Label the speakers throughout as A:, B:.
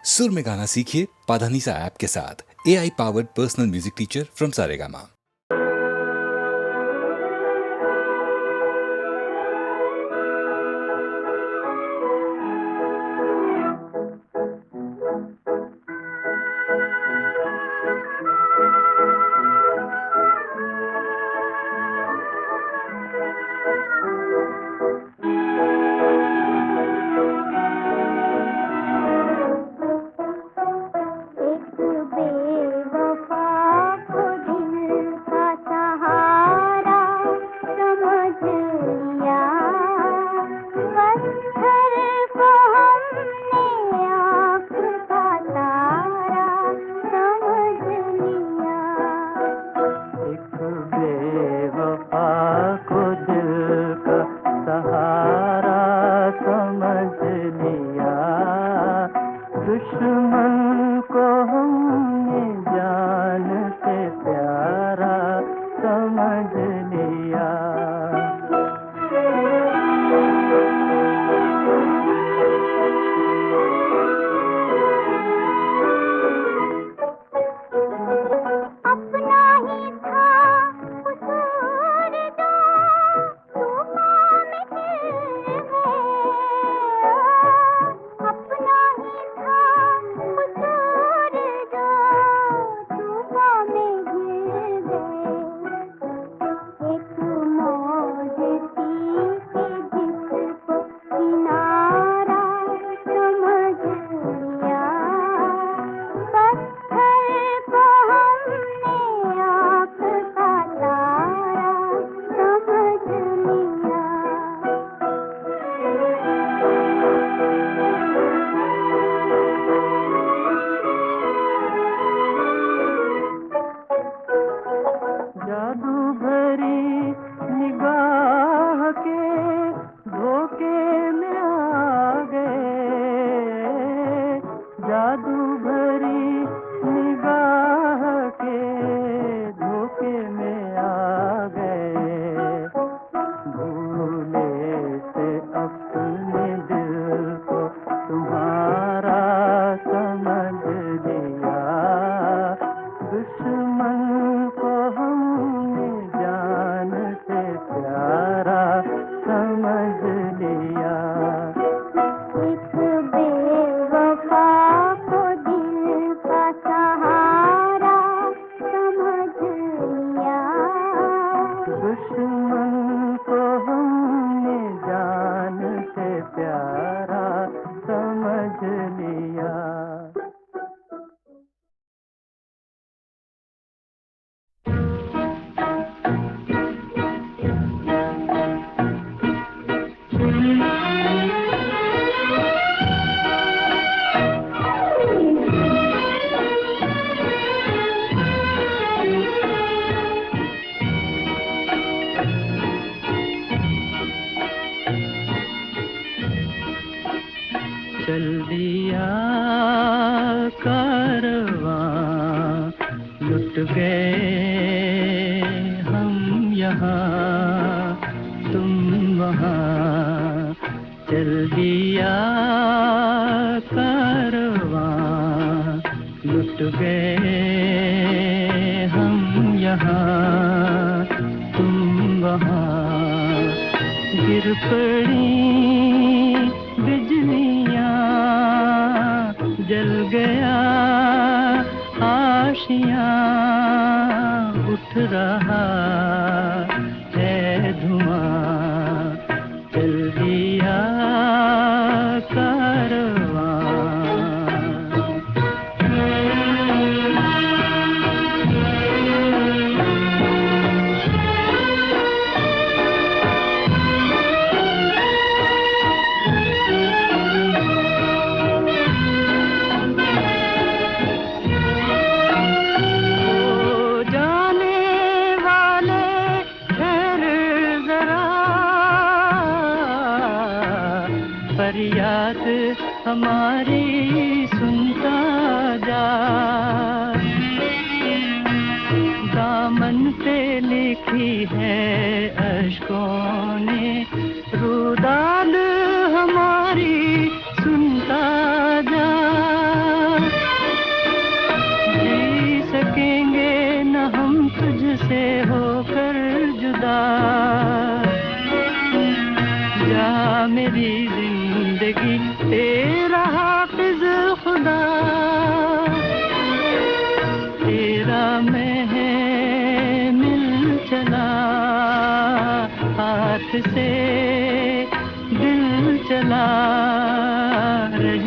A: सुर में गाना सीखिए पाधानीसा ऐप के साथ। AI powered personal music teacher from Saregama.
B: दुश्मन को हमने जान से प्यारा समझ लिया। अपना ही था कसूर जो तूफान में गिर गए। अपना ही था कसूर जो तूफान में गिर गए। एक मौज थी कि जिसको किनारा समझ लिया। पत्थर को हमने आँख का तारा समझ लिया। जादू भरी निगाह के धोखे में आ गए। जादू भरी निगाह के धोखे में आ गए। भूले से अपने दिल को तुम्हारा समझ लिया। दुश्मन को हमने जान से प्यारा समझ लिया। एक बेवफा को दिल का सहारा समझ लिया। दुश्मन को हमने जान से प्यारा समझ लिया। चल दिया कारवां, लुट गए हम यहाँ तुम वहाँ। चल दिया कारवां, लुट गए हम यहाँ तुम वहाँ। गिर पड़ी बिजलियाँ, जल गया आशियाँ। उठ रहा है धुआं, चल दिया कारवां। फरियाद हमारी सुनता जा। दामन पे लिखी है अश्कों ने रुदाद हमारी सुनता जा।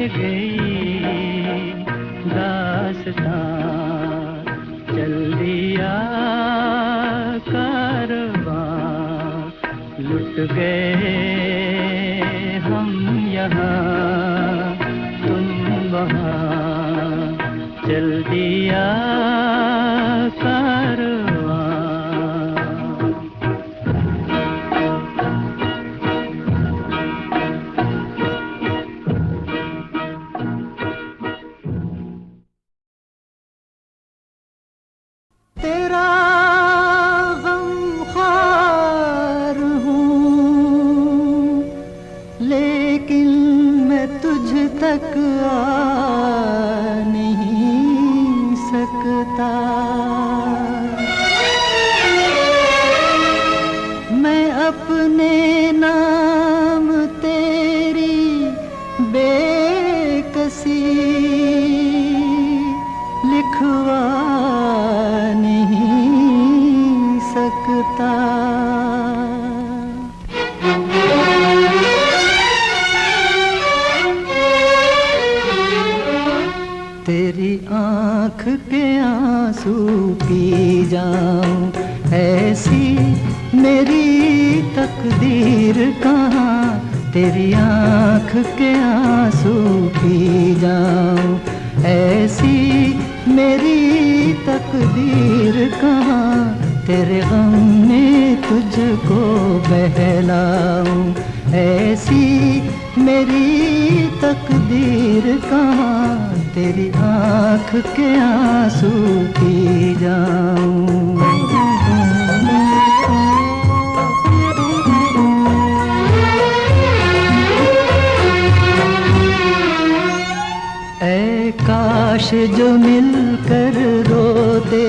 B: गई दास्तां, चल दिया कारवां, लुट गए हम यहाँ तुम वहाँ, चल दिया कारवां। तेरा गमख्वार हूँ, लेकिन मैं तुझ तक आ नहीं सकता। मैं अपने नाम तेरी बेकसी लिखवा नहीं सकता। तेरी आँख के आंसू पी जाऊं, ऐसी मेरी तकदीर कहाँ। तेरी आँख के आंसू पी जाऊं, ऐसी मेरी तकदीर कहाँ। तेरे गम में तुझको बहलाऊं, ऐसी मेरी तकदीर कहाँ। तेरी आँख के आंसू पी जाऊं। ऐ काश जो मिलकर रोते,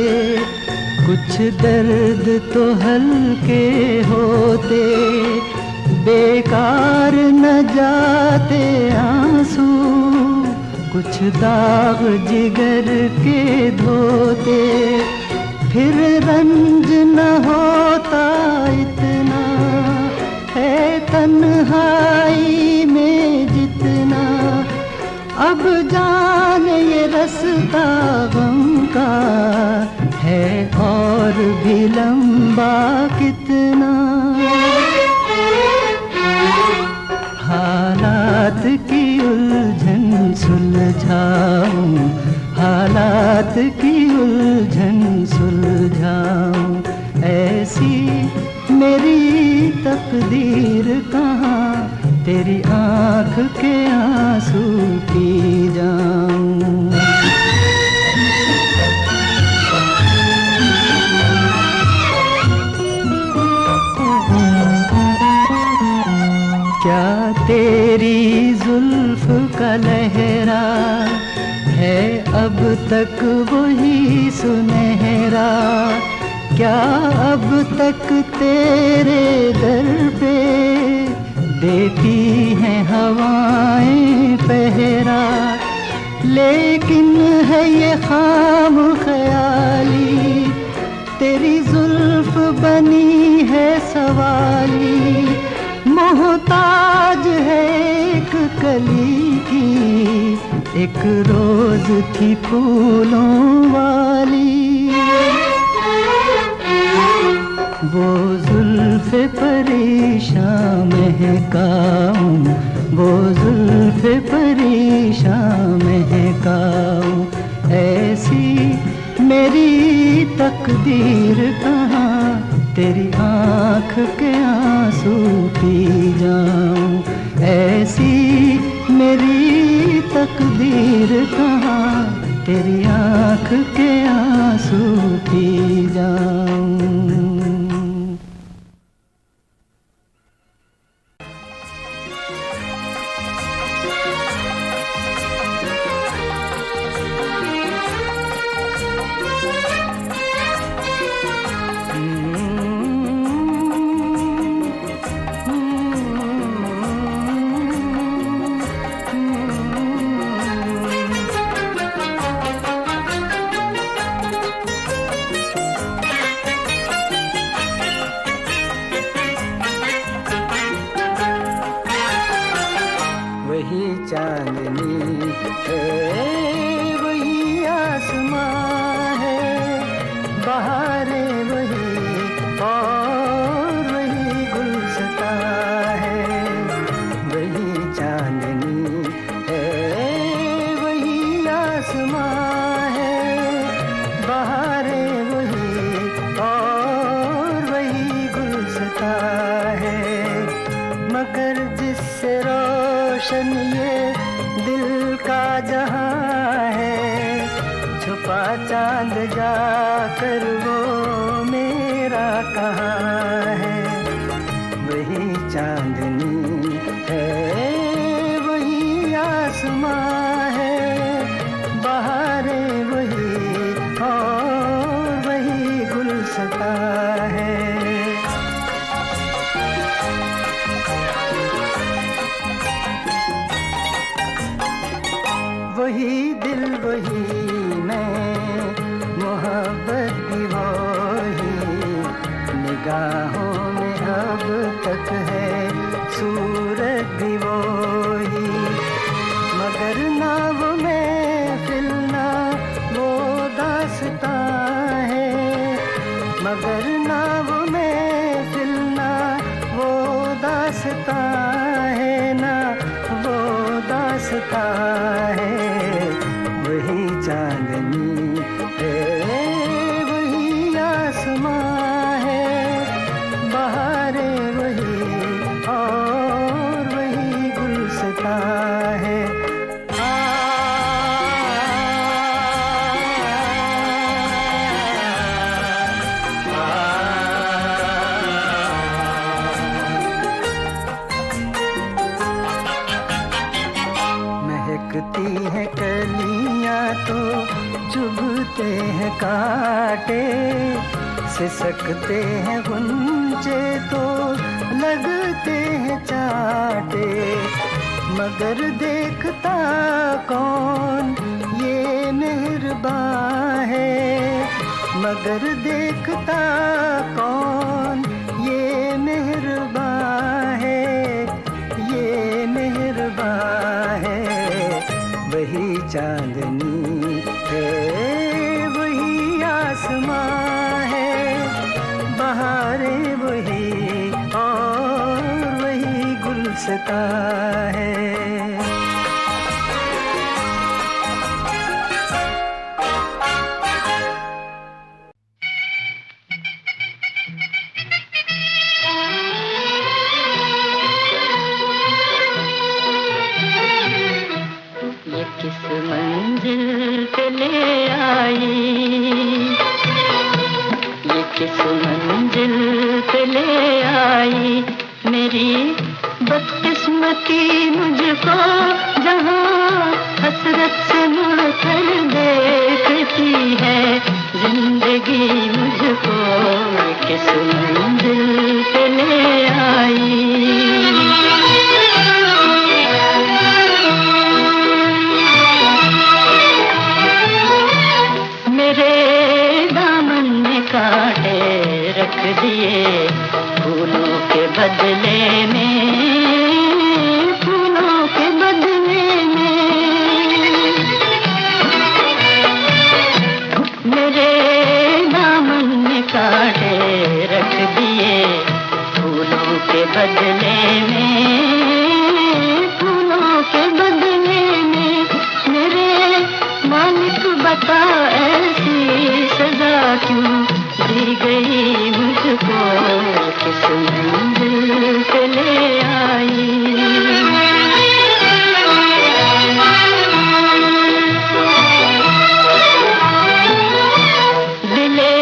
B: कुछ दर्द तो हल्के होते। बेकार न जाते आंसू, कुछ दाग जिगर के धोते। फिर रंज न होता इतना, है तन्हाई में जितना। अब जान ये रास्ता गम का है, और भी लंबा कितना। हालात की उलझन सुलझाऊं, हालात की उलझन सुलझाऊं। ऐसी मेरी तकदीर कहाँ, तेरी आँख के आंसू पी जाऊं। क्या तेरी जुल्फ का लहरा है अब तक वही सुनहरा। क्या अब तक तेरे दर पे देती हैं हवाएं पहरा। लेकिन है ये खाम ख्याली, तेरी जुल्फ बनी है सवाली। मोहताज है एक कली की, एक रोज थी फूलों वाली। वो जुल्फ़े परेशान महकाऊं, वो जुल्फ़े परेशान महकाऊं। ऐसी मेरी तकदीर कहाँ, तेरी आँख के आंसू पी जाऊं। ऐसी मेरी तकदीर कहाँ, तेरी आँख के आंसू पी जाऊं। आसमां है, बहारें वही और वही गुलसिता है, मगर जिससे रोशन ये दिल का जहां है, छुपा चांद जाकर वो मेरा कहाँ है। वही चांदनी है, वही आसमां है, बहारें वही और वही गुलसिता है। वही दिल वही मैं, मोहब्बत भी वही, निगाहों में अब तक है सूरत भी वही, मगर ना वो महफिल ना वो दास्तां है, मगर ना वो महफिल ना वो दास्तां है, ना वो दास्तां है। वही चांदनी है, वही आसमां है, बहारें वही और वही गुलसिता है। महकती हैं कलियां तो चुभते हैं कांटे, सिसकते हैं गुंजे तो लगते हैं चाटे, मगर देखता कौन ये मेहरबान है, मगर देखता कौन ये मेहरबान है, ये मेहरबान है। वही चांदनी है, वही आसमां है, बहारें वही और वही गुलसिता है। ये किस मंजिल पे ले आई, ये किस मंजिल पे ले आई, मेरी बदकिस्मती मुझको जहाँ हसरत से मुड़कर देखती है जिंदगी मुझको, किस मंजिल पे ले आई। कांटे रख दिए फूलों के बदले में, फूलों के बदले में, मेरे दामन में कांटे रख दिए फूलों के बदले में, फूलों के बदले में, मेरे मालिक बता ऐसी सजा क्यों दी गई मुझको, किस मंजिल पे ले आई। दिले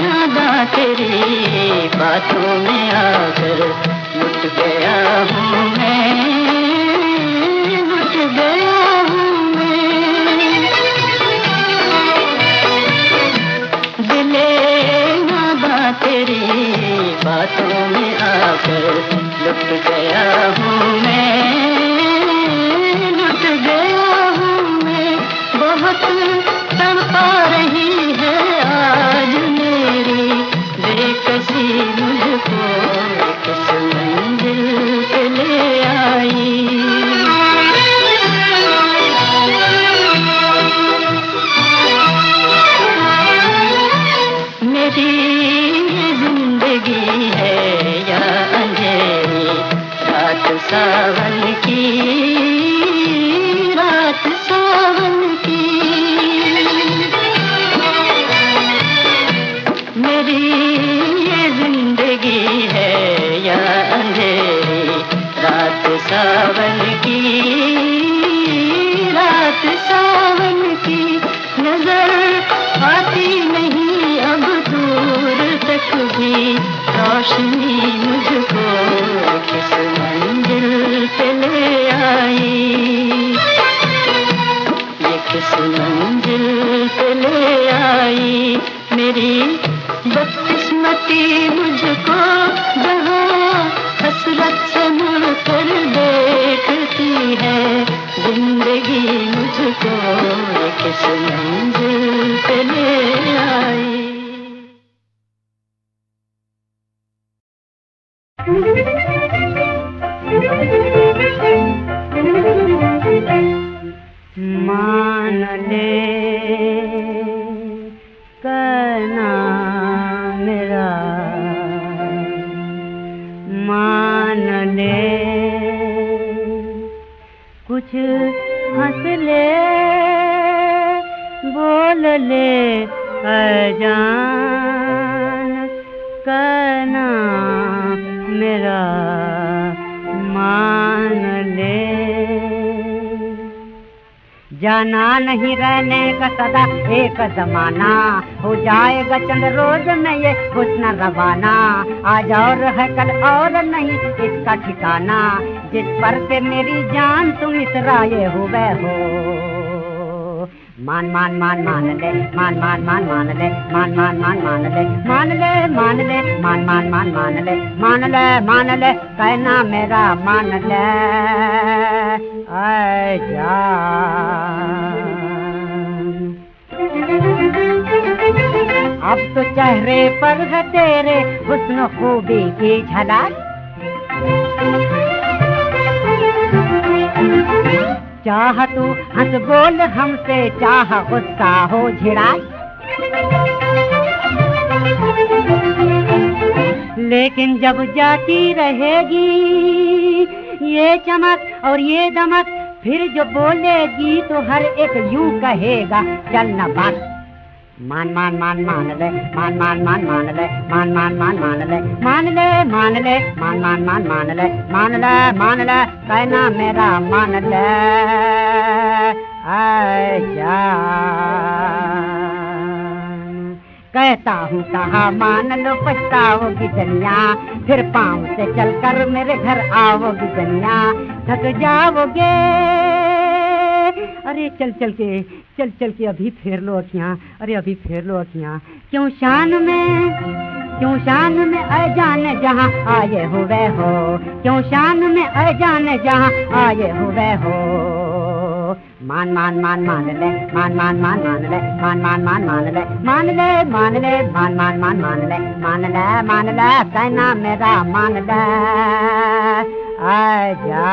B: नादा तेरी बातों में आकर लुट गया हूँ मैं, लुट गया हूँ मैं। दिले तेरी बातों में आकर लुट गया हूँ मैं, लुट गया हूँ मैं। बहुत तड़पा रही है आज मेरी बेकसी मुझको, किस मंजिल पे ले आई। मेरी जिंदगी है या अंधेरी रात रोशनी मुझको किस मंजिल पे ले आई, ये किस मंजिल पे ले आई। मेरी बदकिस्मती मुझको जहाँ हसरत से मुड़ कर देखती है, जिंदगी मुझको ये किस मंजिल पे ले आई। मान ले कहना मेरा, मान ले कुछ हंस ले, बोल ले अजान कहना मेरा, मान ले। जाना नहीं रहने का सदा एक जमाना, हो जाएगा चंद रोज में ये हुस्न रवाना। आज और है कल और नहीं इसका ठिकाना, जिस पर से मेरी जान तुम इतराए हुए हो। मान मान मान मान ले, मान मान मान मान ले, मान मान मान मान ले, मान ले मान ले, मान मान मान मान ले, मान ले कहना मेरा, मान ले आजा। अब तो चेहरे पर है तेरे हुस्न खूबी की झलक, चाह तू हंस बोल हमसे, चाह गुस्सा हो छिड़ा, लेकिन जब जाती रहेगी ये चमक और ये दमक, फिर जो बोलेगी तो हर एक यूं कहेगा चल न बस। मान मान मान मान ले, मान मान मान मान ले, मान मान मान मान ले, मान ले मान ले, मान मान मान मान ले, मान ले कहना मेरा, मान ले आजा। कहता हूँ कहा मान लो पछताओगी जनिया, फिर पाँव से चलकर मेरे घर आओगी जनिया, थक जाओगे अरे चल चल के अभी फेर लो अखियाँ, अरे अभी फेर लो अखियाँ। क्यों शान में अजाने जहाँ आए हुए हो, क्यों शान में अजाने जहाँ आए हुए हो। मान मान मान मान ले, मान मान मान मान ले, मान मान मान मान ले, मान ले मान ले, मान मान मान मान ले, मान ले कहना मेरा, मान ले आजा।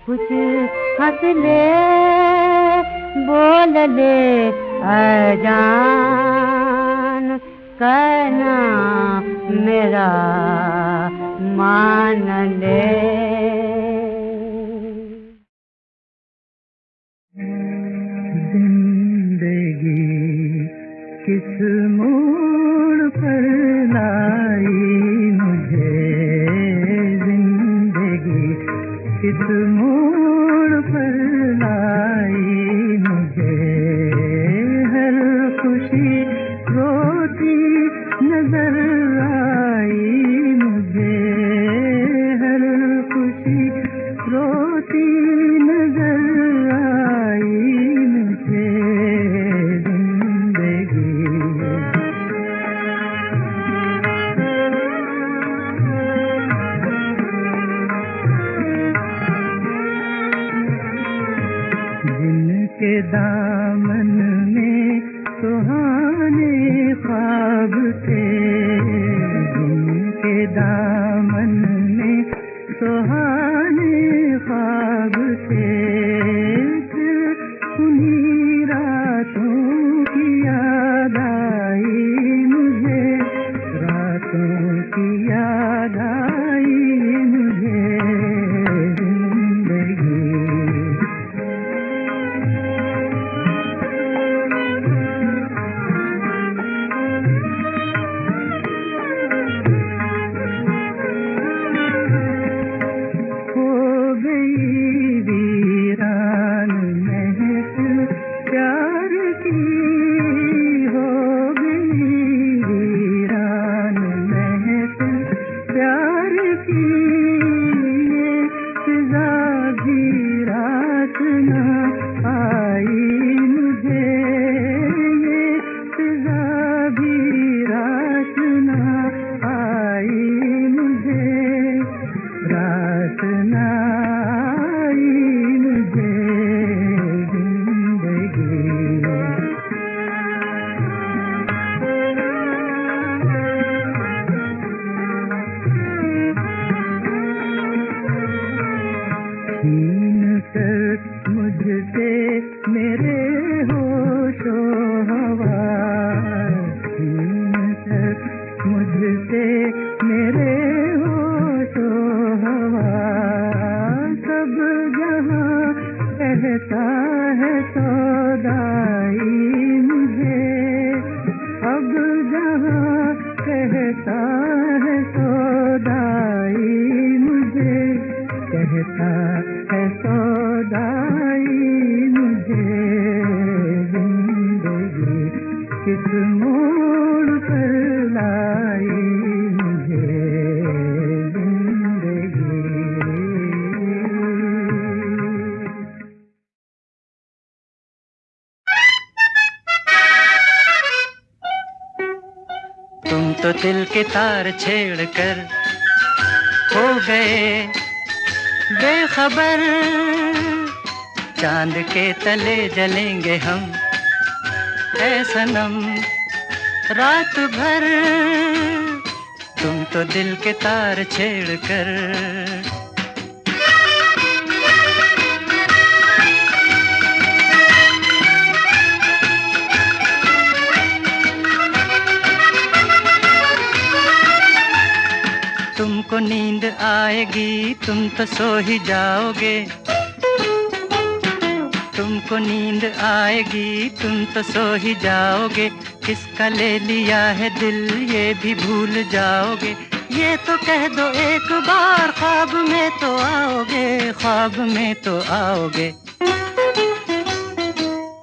B: कुछ हंस ले, बोल ले अजान कहना मेरा, मान ले।
C: जिंदगी किस मोड़ पर लाई मुझे, जिंदगी किस मोड़ पर लाई मुझे, हर खुशी रोती नजर आई मुझे, हर खुशी रोती नजर आई मुझे जिंदगी। जिनके दामन में सुहाने ख्वाब थे, जिनके दामन में सुहाने ख्वाब थे, फिर उन्हीं रातों की याद आई मुझे, रातों की याद आई मुझे जिंदगी। रात ना आई मुझे, ये फिजा भी रात ना आई मुझे, रात ना आई मुझे जिंदगी। छीन कर मुझसे मेरे होशो हवास, छीन कर मुझसे मेरे होशो हवास, सब जहां कहता है सौदाई मुझे, अब जहां कहता है सौदाई मुझे, कहता है सौदाई मुझे जिंदगी किस मोड़ पर लाई मुझे जिंदगी।
D: तुम तो दिल के तार छेड़ कर हो गए बेखबर, चांद के तले जलेंगे हम ऐ सनम रात भर। तुम तो दिल के तार छेड़ कर तुमको नींद आएगी तुम तो सो ही जाओगे, तुमको नींद आएगी तुम तो सो ही जाओगे, किसका ले लिया है दिल ये भी भूल जाओगे। ये तो कह दो एक बार ख्वाब में तो आओगे, ख्वाब में तो आओगे।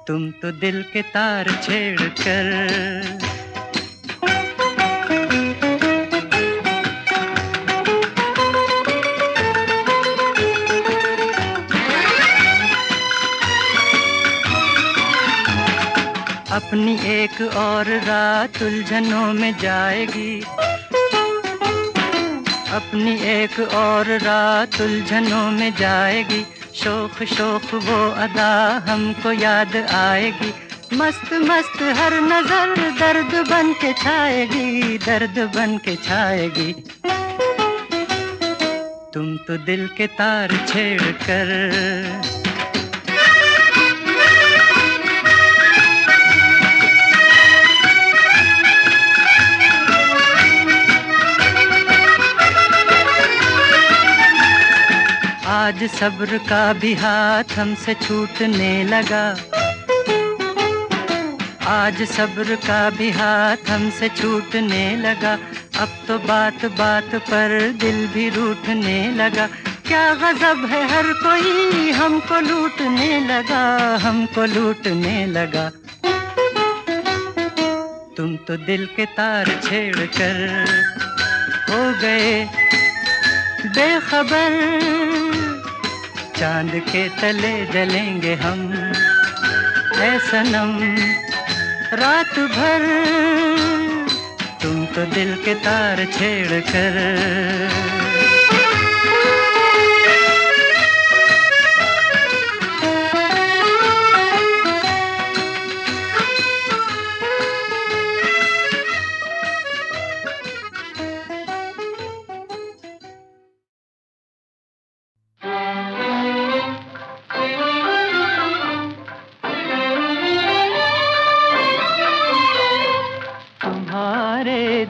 D: तुम तो दिल के तार छेड़ कर अपनी एक और रात उलझनों में जाएगी, अपनी एक और रात उलझनों में जाएगी, शोख शोख वो अदा हमको याद आएगी, मस्त मस्त हर नजर दर्द बन के छाएगी, दर्द बन के छाएगी। तुम तो दिल के तार छेड़ कर आज सब्र का भी हाथ हमसे छूटने लगा, आज सब्र का भी हाथ हमसे छूटने लगा, अब तो बात बात पर दिल भी रूठने लगा। क्या गजब है हर कोई हमको लूटने लगा, हमको लूटने लगा। तुम तो दिल के तार छेड़ कर हो गए बेखबर, चांद के तले जलेंगे हम ऐ सनम रात भर। तुम तो दिल के तार छेड़ कर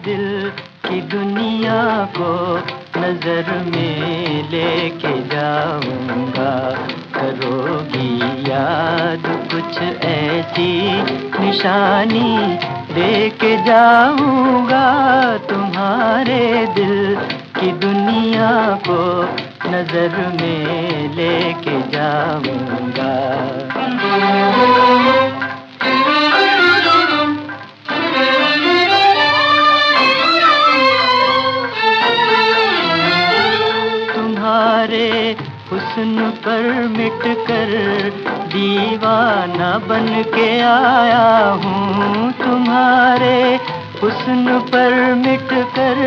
D: दिल की दुनिया को नजर में लेके जाऊंगा, करोगी याद कुछ ऐसी निशानी देके जाऊंगा। तुम्हारे दिल की दुनिया को नजर में लेके जाऊंगा। हुस्न पर मिट कर दीवाना बन के आया हूँ। तुम्हारे हुस्न पर मिट कर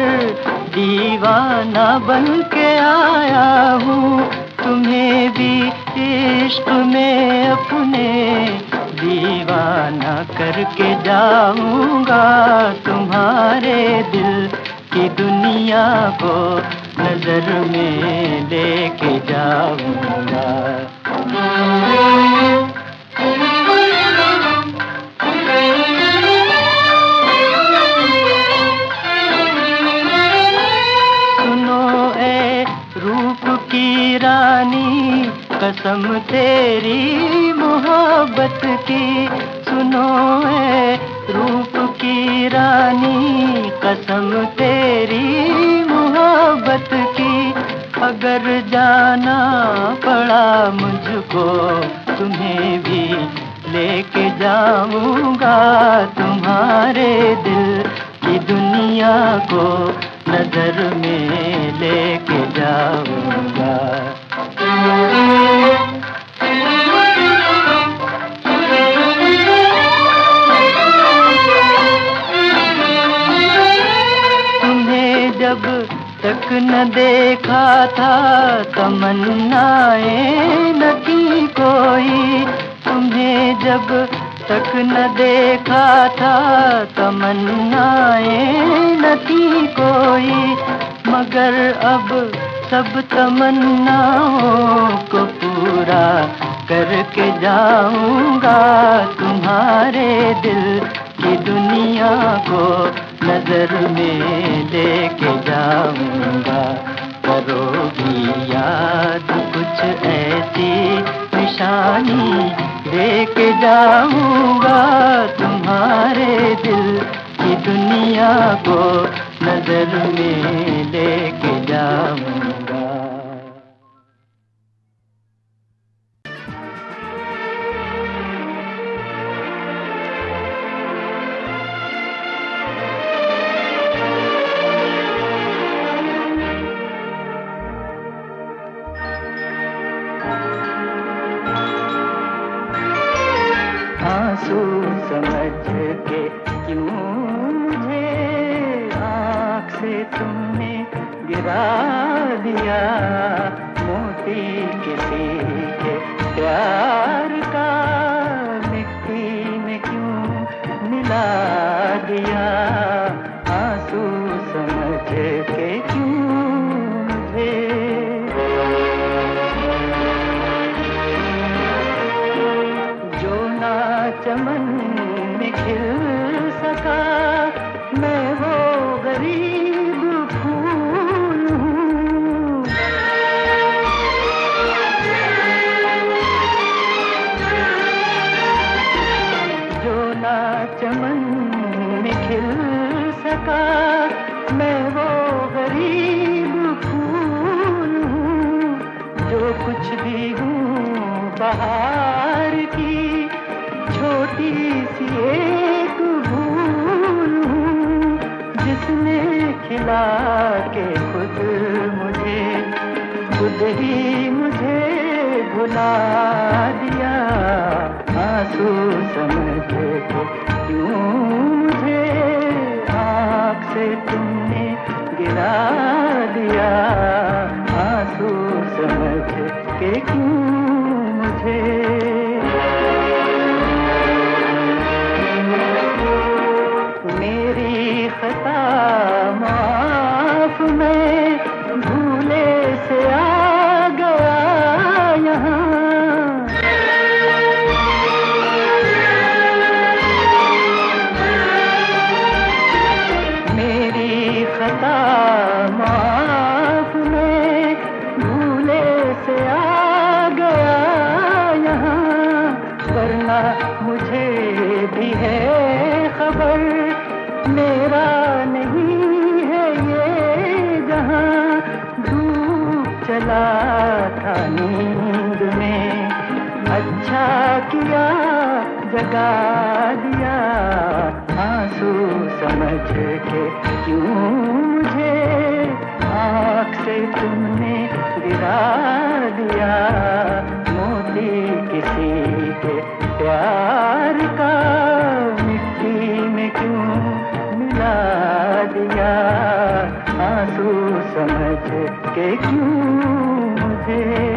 D: दीवाना बन के आया हूँ। तुम्हें भी इश्क में अपने दीवाना करके जाऊंगा। तुम्हारे दिल की दुनिया को नजर में लेके जाऊंगा। सुनो ए रूप की रानी, कसम तेरी मोहब्बत की। सुनो ए रूप की रानी, कसम तेरी मोहब्बत की। अगर जाना पड़ा मुझको, तुम्हें भी लेके जाऊंगा। तुम्हारे दिल की दुनिया को नजर में लेके जाऊंगा। तुम्हें जब तक न देखा था, तमन्नाएं न थी कोई। तुम्हें जब तक न देखा था, तमन्नाएं न थी कोई। मगर अब सब तमन्नाओं को पूरा करके जाऊंगा। तुम्हारे दिल की दुनिया को नजर में लेके जाऊंगा। करोगी याद कुछ ऐसी निशानी देके जाऊंगा। तुम्हारे दिल की दुनिया को नजर में लेके जाऊंगा। आंसू समझ के क्यों मुझे आँख से तुमने गिरा दिया। मोती किसी के प्यार का मिट्टी में क्यों मिला दिया। आंसू समझ के क्यों मुझे चमन में खिल सका, मैं वो गरीब फूल हूँ। जो ना चमन में खिल सका, मैं वो गरीब फूल हूँ। जो कुछ भी हूँ बाहर की छोटी सी एक भूल हूँ, जिसने खिला के खुद ही मुझे भुला दिया। आंसू समझ के क्यों मुझे आँख से तुमने गिरा दिया। आंसू समझ के क्यों मुझे मेरी खता माफ, मैं भूले से आ गया यहाँ। मेरी खता माफ, मैं भूले से आ गया यहाँ। वरना मुझे भी है खबर, मेरा नहीं है ये जहां। डूब चला था नींद में, अच्छा किया जगा दिया। आंसू समझ के क्यों मुझे आँख से तुमने गिरा
C: दिया, मोती किसी के प्यार का मिट्टी में क्यों मिला दिया, आंसू समझ के क्यों मुझे